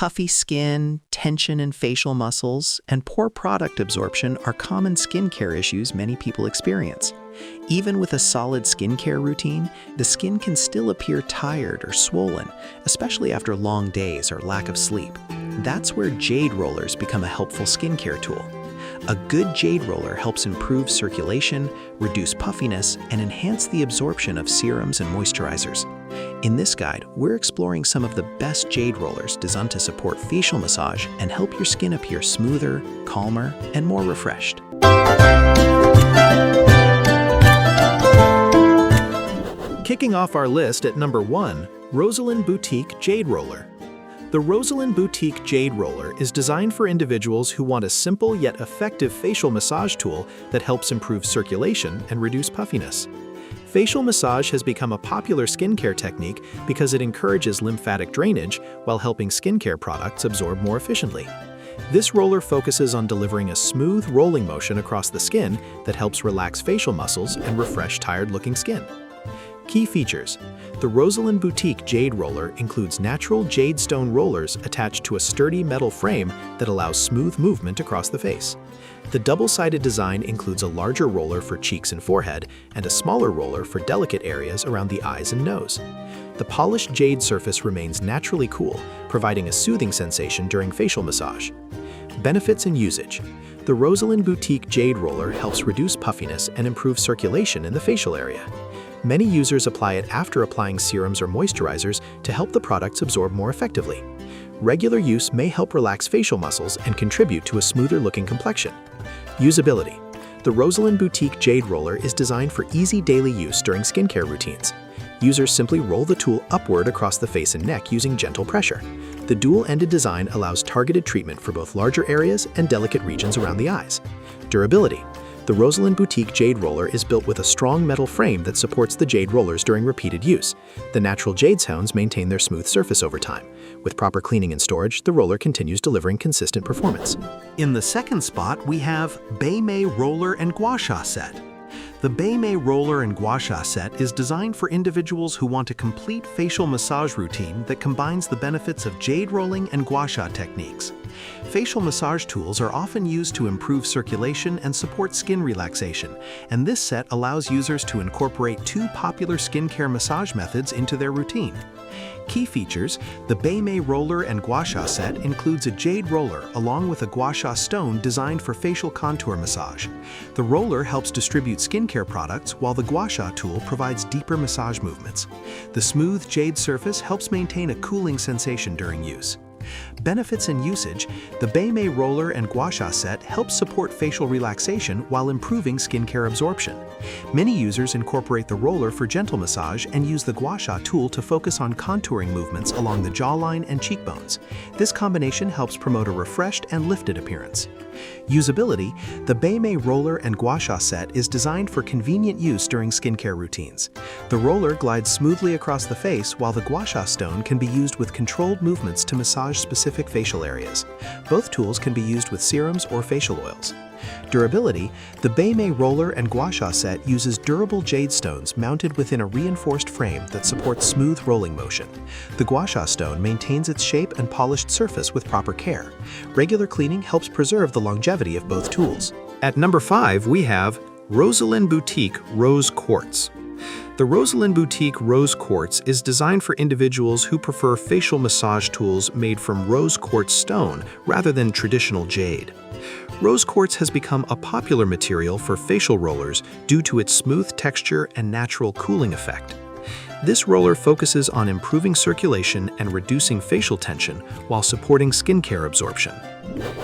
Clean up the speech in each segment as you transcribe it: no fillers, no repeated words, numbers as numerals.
Puffy skin, tension in facial muscles, and poor product absorption are common skincare issues many people experience. Even with a solid skincare routine, the skin can still appear tired or swollen, especially after long days or lack of sleep. That's where Jade rollers become a helpful skincare tool. A good Jade roller helps improve circulation, reduce puffiness, and enhance the absorption of serums and moisturizers. In this guide, we're exploring some of the best Jade rollers designed to support facial massage and help your skin appear smoother, calmer, and more refreshed. Kicking off our list at number 1, RoselynBoutique Jade Roller. The RoselynBoutique Jade Roller is designed for individuals who want a simple yet effective facial massage tool that helps improve circulation and reduce puffiness. Facial massage has become a popular skincare technique because it encourages lymphatic drainage while helping skincare products absorb more efficiently. This roller focuses on delivering a smooth rolling motion across the skin that helps relax facial muscles and refresh tired-looking skin. Key features. The RoselynBoutique Jade Roller includes natural jade stone rollers attached to a sturdy metal frame that allows smooth movement across the face. The double-sided design includes a larger roller for cheeks and forehead and a smaller roller for delicate areas around the eyes and nose. The polished jade surface remains naturally cool, providing a soothing sensation during facial massage. Benefits and usage. The RoselynBoutique Jade Roller helps reduce puffiness and improve circulation in the facial area. Many users apply it after applying serums or moisturizers to help the products absorb more effectively. Regular use may help relax facial muscles and contribute to a smoother-looking complexion. Usability. The RoselynBoutique Jade Roller is designed for easy daily use during skincare routines. Users simply roll the tool upward across the face and neck using gentle pressure. The dual-ended design allows targeted treatment for both larger areas and delicate regions around the eyes. Durability. The RoselynBoutique Jade Roller is built with a strong metal frame that supports the jade rollers during repeated use. The natural jade stones maintain their smooth surface over time. With proper cleaning and storage, the roller continues delivering consistent performance. In the second spot, we have BAIMEI Roller and Gua Sha Set. The BAIMEI Roller and Gua Sha Set is designed for individuals who want a complete facial massage routine that combines the benefits of jade rolling and gua sha techniques. Facial massage tools are often used to improve circulation and support skin relaxation, and this set allows users to incorporate two popular skincare massage methods into their routine. Key features. The BAIMEI Roller and Gua Sha Set includes a jade roller along with a gua sha stone designed for facial contour massage. The roller helps distribute skincare products while the gua sha tool provides deeper massage movements. The smooth jade surface helps maintain a cooling sensation during use. Benefits and usage. The BAIMEI Roller and Gua Sha Set helps support facial relaxation while improving skincare absorption. Many users incorporate the roller for gentle massage and use the gua sha tool to focus on contouring movements along the jawline and cheekbones. This combination helps promote a refreshed and lifted appearance. Usability. The BAIMEI Roller and Gua Sha Set is designed for convenient use during skincare routines. The roller glides smoothly across the face while the gua sha stone can be used with controlled movements to massage specific facial areas. Both tools can be used with serums or facial oils. Durability. The BAIMEI Roller and Gua Sha Set uses durable jade stones mounted within a reinforced frame that supports smooth rolling motion. The gua sha stone maintains its shape and polished surface with proper care. Regular cleaning helps preserve the longevity of both tools. At number 5, we have RoselynBoutique Rose Quartz. The RoselynBoutique Rose Quartz is designed for individuals who prefer facial massage tools made from rose quartz stone rather than traditional jade. Rose quartz has become a popular material for facial rollers due to its smooth texture and natural cooling effect. This roller focuses on improving circulation and reducing facial tension while supporting skincare absorption.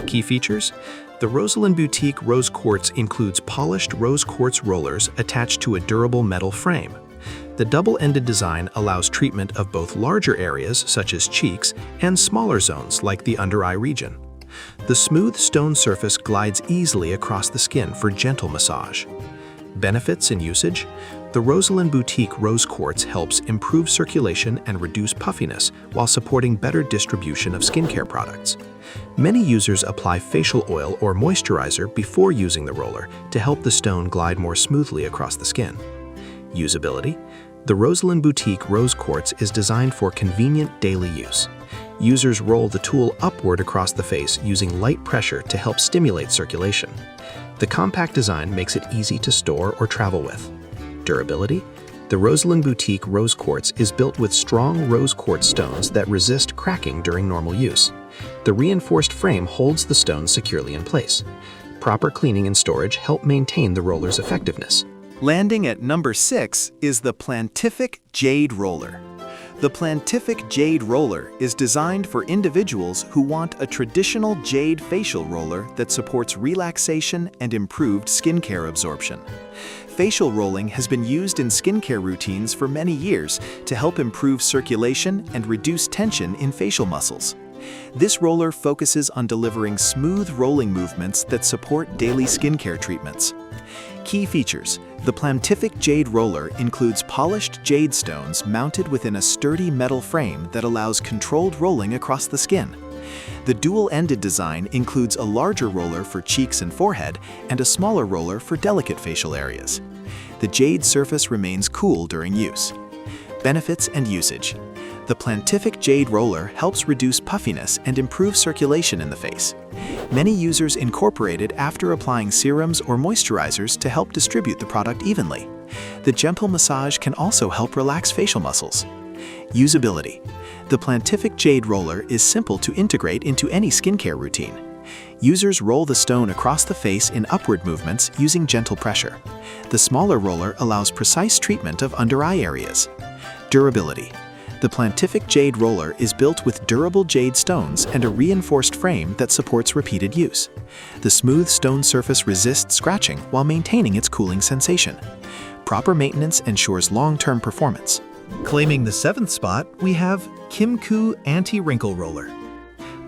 Key features. The RoselynBoutique Rose Quartz includes polished rose quartz rollers attached to a durable metal frame. The double-ended design allows treatment of both larger areas such as cheeks and smaller zones like the under-eye region. The smooth stone surface glides easily across the skin for gentle massage. Benefits and usage. The RoselynBoutique Rose Quartz helps improve circulation and reduce puffiness while supporting better distribution of skincare products. Many users apply facial oil or moisturizer before using the roller to help the stone glide more smoothly across the skin. Usability. The RoselynBoutique Rose Quartz is designed for convenient daily use. Users roll the tool upward across the face using light pressure to help stimulate circulation. The compact design makes it easy to store or travel with. Durability? The RoselynBoutique Rose Quartz is built with strong rose quartz stones that resist cracking during normal use. The reinforced frame holds the stones securely in place. Proper cleaning and storage help maintain the roller's effectiveness. Landing at number 6 is the PLANTIFIQUE Jade Roller. The PLANTIFIQUE Jade Roller is designed for individuals who want a traditional jade facial roller that supports relaxation and improved skincare absorption. Facial rolling has been used in skincare routines for many years to help improve circulation and reduce tension in facial muscles. This roller focuses on delivering smooth rolling movements that support daily skincare treatments. Key features: the PLANTIFIQUE Jade Roller includes polished jade stones mounted within a sturdy metal frame that allows controlled rolling across the skin. The dual-ended design includes a larger roller for cheeks and forehead and a smaller roller for delicate facial areas. The jade surface remains cool during use. Benefits and usage: the PLANTIFIQUE Jade Roller helps reduce puffiness and improve circulation in the face. Many users incorporate it after applying serums or moisturizers to help distribute the product evenly. The gentle massage can also help relax facial muscles. Usability: the PLANTIFIQUE Jade Roller is simple to integrate into any skincare routine. Users roll the stone across the face in upward movements using gentle pressure. The smaller roller allows precise treatment of under-eye areas. Durability: the PLANTIFIQUE Jade Roller is built with durable jade stones and a reinforced frame that supports repeated use. The smooth stone surface resists scratching while maintaining its cooling sensation. Proper maintenance ensures long-term performance. Claiming the 7th spot, we have Kimkoo Anti-Wrinkle Roller.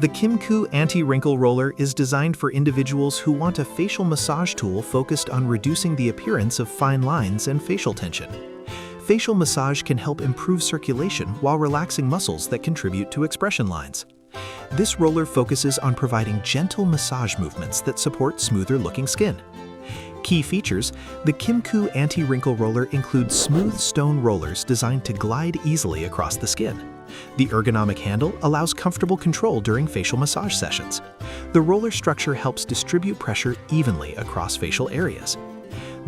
The Kimkoo Anti-Wrinkle Roller is designed for individuals who want a facial massage tool focused on reducing the appearance of fine lines and facial tension. Facial massage can help improve circulation while relaxing muscles that contribute to expression lines. This roller focuses on providing gentle massage movements that support smoother-looking skin. Key features: the Kimkoo Anti-Wrinkle Roller includes smooth stone rollers designed to glide easily across the skin. The ergonomic handle allows comfortable control during facial massage sessions. The roller structure helps distribute pressure evenly across facial areas.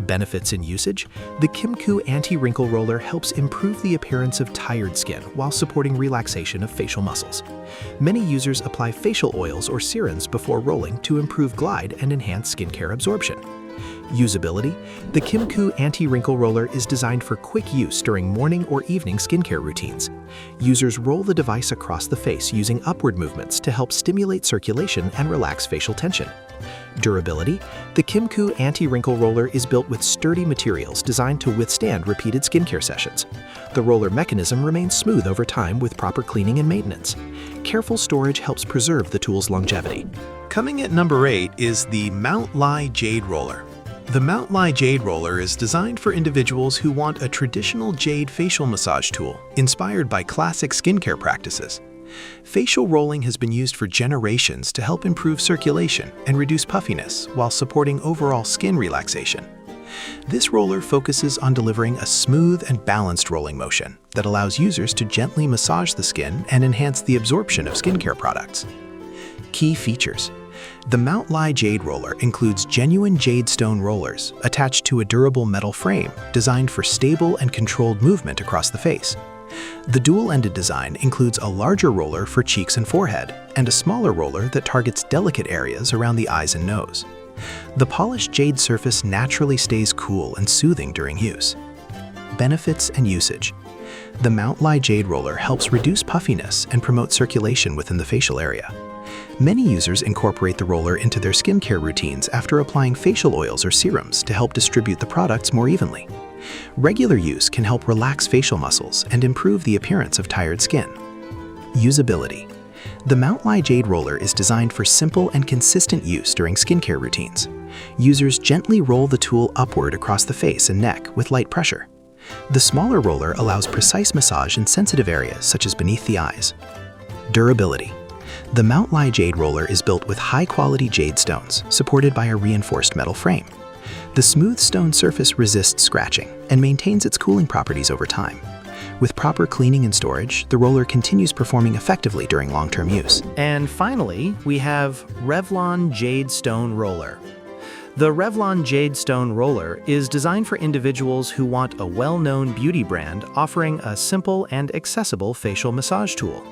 Benefits and usage: the Kimkoo Anti-Wrinkle Roller helps improve the appearance of tired skin while supporting relaxation of facial muscles. Many users apply facial oils or serums before rolling to improve glide and enhance skincare absorption. Usability: the Kimkoo Anti-Wrinkle Roller is designed for quick use during morning or evening skincare routines. Users roll the device across the face using upward movements to help stimulate circulation and relax facial tension. Durability: the Kimkoo Anti-Wrinkle Roller is built with sturdy materials designed to withstand repeated skincare sessions. The roller mechanism remains smooth over time with proper cleaning and maintenance. Careful storage helps preserve the tool's longevity. Coming at number 8 is the Mount Lai Jade Roller. The Mount Lai Jade Roller is designed for individuals who want a traditional jade facial massage tool inspired by classic skincare practices. Facial rolling has been used for generations to help improve circulation and reduce puffiness while supporting overall skin relaxation. This roller focuses on delivering a smooth and balanced rolling motion that allows users to gently massage the skin and enhance the absorption of skincare products. Key features: the Mount Lai Jade Roller includes genuine jade stone rollers attached to a durable metal frame designed for stable and controlled movement across the face. The dual-ended design includes a larger roller for cheeks and forehead and a smaller roller that targets delicate areas around the eyes and nose. The polished jade surface naturally stays cool and soothing during use. Benefits and usage: the Mount Lai Jade Roller helps reduce puffiness and promote circulation within the facial area. Many users incorporate the roller into their skincare routines after applying facial oils or serums to help distribute the products more evenly. Regular use can help relax facial muscles and improve the appearance of tired skin. Usability: the Mount Lai Jade Roller is designed for simple and consistent use during skincare routines. Users gently roll the tool upward across the face and neck with light pressure. The smaller roller allows precise massage in sensitive areas such as beneath the eyes. Durability: the Mount Lai Jade Roller is built with high-quality jade stones supported by a reinforced metal frame. The smooth stone surface resists scratching and maintains its cooling properties over time. With proper cleaning and storage, the roller continues performing effectively during long-term use. And finally, we have Revlon Jade Stone Roller. The Revlon Jade Stone Roller is designed for individuals who want a well-known beauty brand offering a simple and accessible facial massage tool.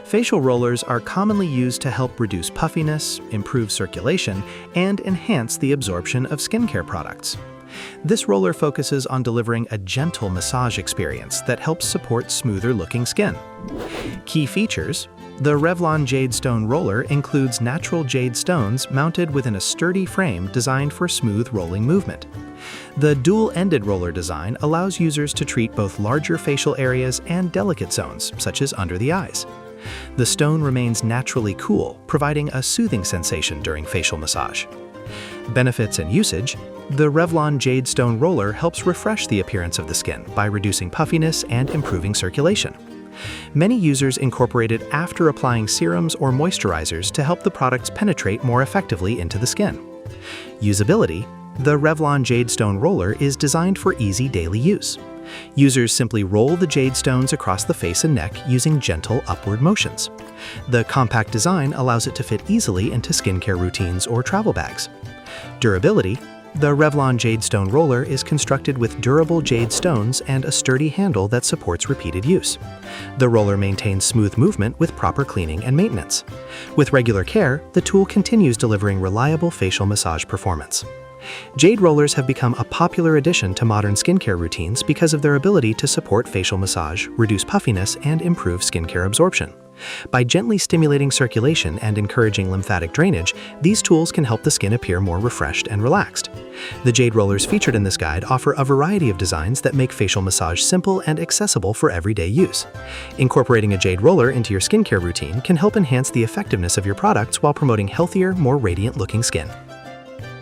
Facial rollers are commonly used to help reduce puffiness, improve circulation, and enhance the absorption of skincare products. This roller focuses on delivering a gentle massage experience that helps support smoother-looking skin. Key features: the Revlon Jade Stone Roller includes natural jade stones mounted within a sturdy frame designed for smooth rolling movement. The dual-ended roller design allows users to treat both larger facial areas and delicate zones, such as under the eyes. The stone remains naturally cool, providing a soothing sensation during facial massage. Benefits and usage: the Revlon Jade Stone Roller helps refresh the appearance of the skin by reducing puffiness and improving circulation. Many users incorporate it after applying serums or moisturizers to help the products penetrate more effectively into the skin. Usability: the Revlon Jade Stone Roller is designed for easy daily use. Users simply roll the jade stones across the face and neck using gentle upward motions. The compact design allows it to fit easily into skincare routines or travel bags. Durability: the Revlon Jade Stone Roller is constructed with durable jade stones and a sturdy handle that supports repeated use. The roller maintains smooth movement with proper cleaning and maintenance. With regular care, the tool continues delivering reliable facial massage performance. Jade rollers have become a popular addition to modern skincare routines because of their ability to support facial massage, reduce puffiness, and improve skincare absorption. By gently stimulating circulation and encouraging lymphatic drainage, these tools can help the skin appear more refreshed and relaxed. The jade rollers featured in this guide offer a variety of designs that make facial massage simple and accessible for everyday use. Incorporating a jade roller into your skincare routine can help enhance the effectiveness of your products while promoting healthier, more radiant-looking skin.